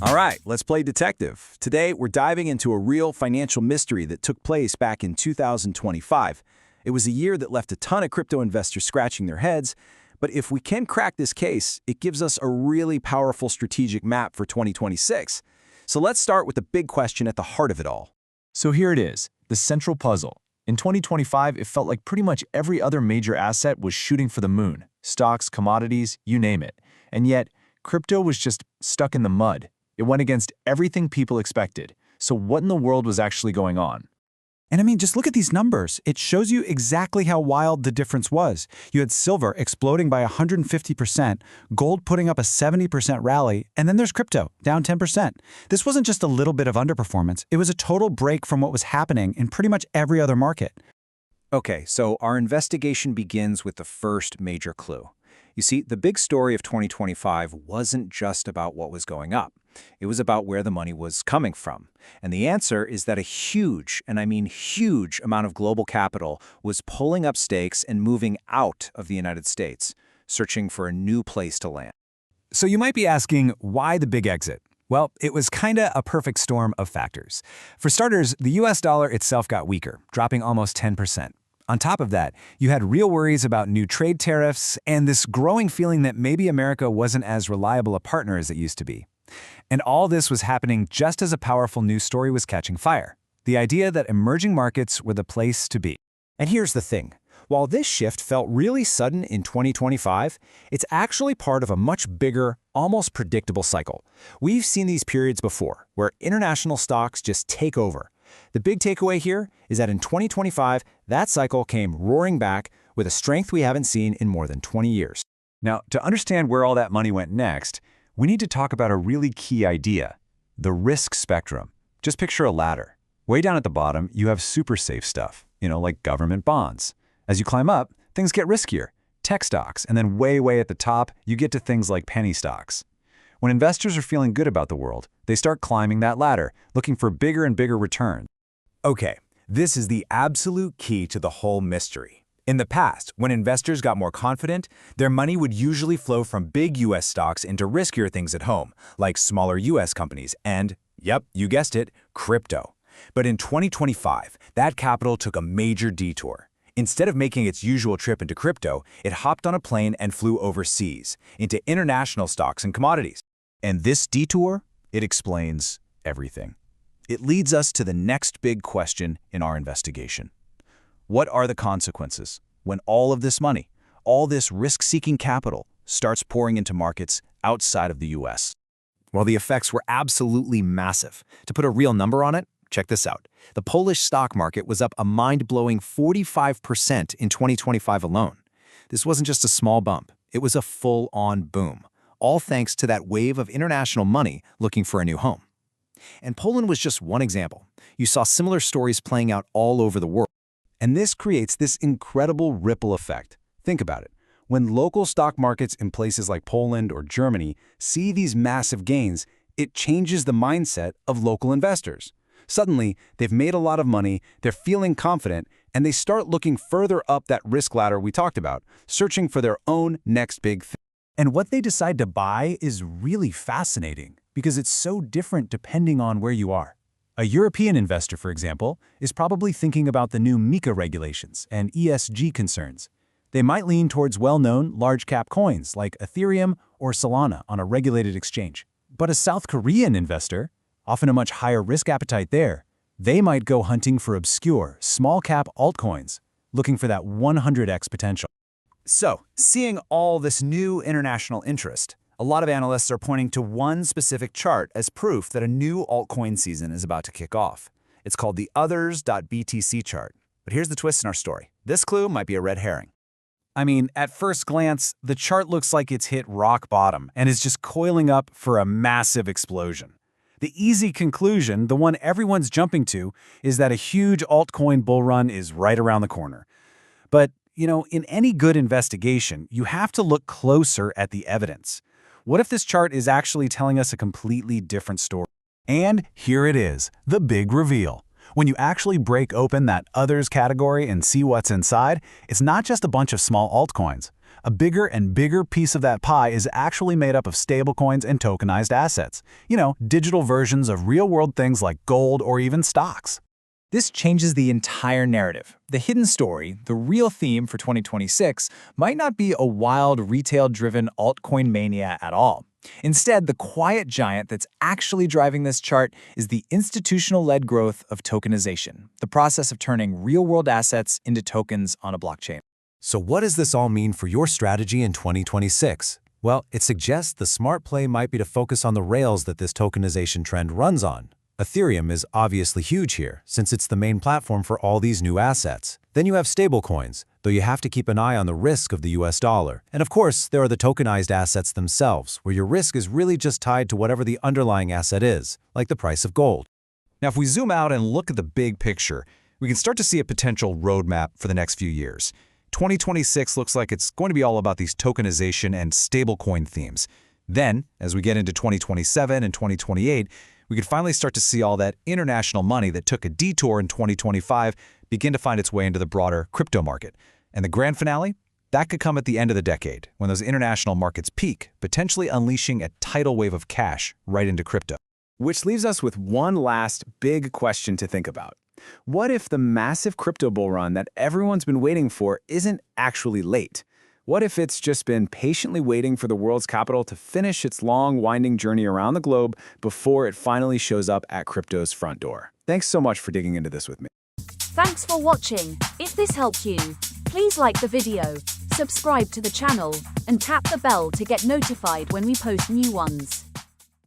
All right, let's play detective. Today, we're diving into a real financial mystery that took place back in 2025. It was a year that left a ton of crypto investors scratching their heads, but if we can crack this case, it gives us a really powerful strategic map for 2026. So let's start with the big question at the heart of it all. So here it is, the central puzzle. In 2025, it felt like pretty much every other major asset was shooting for the moon. Stocks, commodities, you name it. And yet, crypto was just stuck in the mud. It went against everything people expected. So what in the world was actually going on? And I mean, just look at these numbers. It shows you exactly how wild the difference was. You had silver exploding by 150%, gold putting up a 70% rally, and then there's crypto, down 10%. This wasn't just a little bit of underperformance. It was a total break from what was happening in pretty much every other market. Okay, so our investigation begins with the first major clue. You see, the big story of 2025 wasn't just about what was going up. It was about where the money was coming from. And the answer is that a huge, and I mean huge, amount of global capital was pulling up stakes and moving out of the United States, searching for a new place to land. So you might be asking, why the big exit? Well, it was kinda a perfect storm of factors. For starters, the US dollar itself got weaker, dropping almost 10%. On top of that, you had real worries about new trade tariffs and this growing feeling that maybe America wasn't as reliable a partner as it used to be. And all this was happening just as a powerful news story was catching fire. The idea that emerging markets were the place to be. And here's the thing. While this shift felt really sudden in 2025, it's actually part of a much bigger, almost predictable cycle. We've seen these periods before, where international stocks just take over. The big takeaway here is that in 2025, that cycle came roaring back with a strength we haven't seen in more than 20 years. Now, to understand where all that money went next, we need to talk about a really key idea, the risk spectrum. Just picture a ladder. Way down at the bottom, you have super safe stuff, like government bonds. As you climb up, things get riskier, tech stocks, and then way at the top, you get to things like penny stocks. When investors are feeling good about the world, they start climbing that ladder, looking for bigger and bigger returns. Okay, this is the absolute key to the whole mystery. In the past, when investors got more confident, their money would usually flow from big US stocks into riskier things at home, like smaller US companies and, yep, you guessed it, crypto. But in 2025, that capital took a major detour. Instead of making its usual trip into crypto, it hopped on a plane and flew overseas, into international stocks and commodities. And this detour, it explains everything. It leads us to the next big question in our investigation. What are the consequences when all of this money, all this risk-seeking capital, starts pouring into markets outside of the US? Well, the effects were absolutely massive. To put a real number on it, check this out. The Polish stock market was up a mind-blowing 45% in 2025 alone. This wasn't just a small bump. It was a full-on boom, all thanks to that wave of international money looking for a new home. And Poland was just one example. You saw similar stories playing out all over the world. And this creates this incredible ripple effect. Think about it. When local stock markets in places like Poland or Germany see these massive gains, it changes the mindset of local investors. Suddenly, they've made a lot of money, they're feeling confident, and they start looking further up that risk ladder we talked about, searching for their own next big thing. And what they decide to buy is really fascinating because it's so different depending on where you are. A European investor, for example, is probably thinking about the new MiCA regulations and ESG concerns. They might lean towards well-known large-cap coins like Ethereum or Solana on a regulated exchange. But a South Korean investor, often a much higher risk appetite there, they might go hunting for obscure, small-cap altcoins, looking for that 100x potential. So, seeing all this new international interest, a lot of analysts are pointing to one specific chart as proof that a new altcoin season is about to kick off. It's called the others.btc chart. But here's the twist in our story. This clue might be a red herring. I mean, at first glance, the chart looks like it's hit rock bottom and is just coiling up for a massive explosion. The easy conclusion, the one everyone's jumping to, is that a huge altcoin bull run is right around the corner. But, in any good investigation, you have to look closer at the evidence. What if this chart is actually telling us a completely different story? And here it is, the big reveal. When you actually break open that others category and see what's inside, it's not just a bunch of small altcoins. A bigger and bigger piece of that pie is actually made up of stablecoins and tokenized assets. Digital versions of real-world things like gold or even stocks. This changes the entire narrative. The hidden story, the real theme for 2026, might not be a wild, retail-driven altcoin mania at all. Instead, the quiet giant that's actually driving this chart is the institutional-led growth of tokenization, the process of turning real-world assets into tokens on a blockchain. So what does this all mean for your strategy in 2026? Well, it suggests the smart play might be to focus on the rails that this tokenization trend runs on. Ethereum is obviously huge here, since it's the main platform for all these new assets. Then you have stablecoins, though you have to keep an eye on the risk of the US dollar. And of course, there are the tokenized assets themselves, where your risk is really just tied to whatever the underlying asset is, like the price of gold. Now, if we zoom out and look at the big picture, we can start to see a potential roadmap for the next few years. 2026 looks like it's going to be all about these tokenization and stablecoin themes. Then, as we get into 2027 and 2028, we could finally start to see all that international money that took a detour in 2025 begin to find its way into the broader crypto market. And the grand finale? That could come at the end of the decade, when those international markets peak, potentially unleashing a tidal wave of cash right into crypto. Which leaves us with one last big question to think about. What if the massive crypto bull run that everyone's been waiting for isn't actually late? What if it's just been patiently waiting for the world's capital to finish its long, winding journey around the globe before it finally shows up at crypto's front door? Thanks so much for digging into this with me. Thanks for watching. If this helped you, please like the video, subscribe to the channel, and tap the bell to get notified when we post new ones.